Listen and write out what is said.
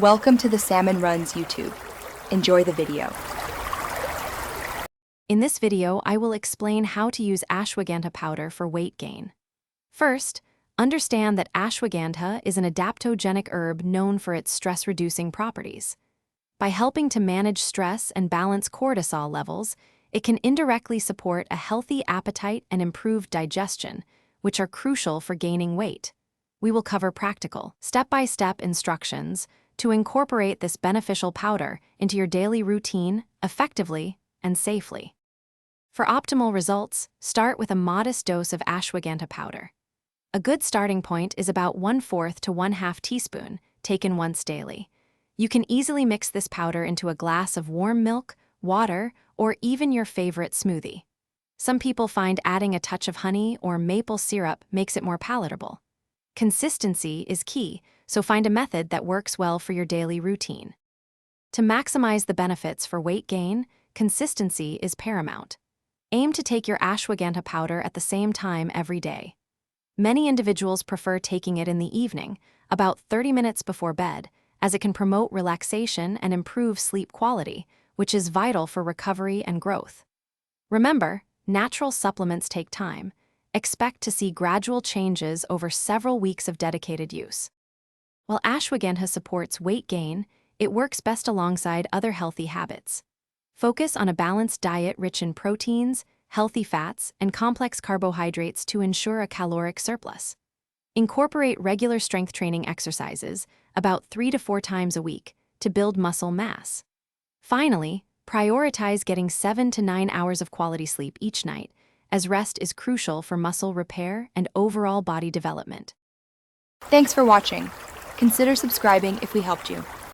Welcome to the Salmon Runs YouTube. Enjoy the video. In this video, I will explain how to use ashwagandha powder for weight gain. First, understand that ashwagandha is an adaptogenic herb known for its stress-reducing properties. By helping to manage stress and balance cortisol levels, it can indirectly support a healthy appetite and improved digestion, which are crucial for gaining weight. We will cover practical, step-by-step instructions to incorporate this beneficial powder into your daily routine effectively and safely. For optimal results, start with a modest dose of ashwagandha powder. A good starting point is about 1/4 to 1/2 teaspoon, taken once daily. You can easily mix this powder into a glass of warm milk, water, or even your favorite smoothie. Some people find adding a touch of honey or maple syrup makes it more palatable. Consistency is key, so find a method that works well for your daily routine. To maximize the benefits for weight gain, consistency is paramount. Aim to take your ashwagandha powder at the same time every day. Many individuals prefer taking it in the evening, about 30 minutes before bed, as it can promote relaxation and improve sleep quality, which is vital for recovery and growth. Remember, natural supplements take time. Expect to see gradual changes over several weeks of dedicated use. While ashwagandha supports weight gain, it works best alongside other healthy habits. Focus on a balanced diet rich in proteins, healthy fats, and complex carbohydrates to ensure a caloric surplus. Incorporate regular strength training exercises, about 3 to 4 times a week, to build muscle mass. Finally, prioritize getting 7 to 9 hours of quality sleep each night, as rest is crucial for muscle repair and overall body development. Thanks for watching. Consider subscribing if we helped you.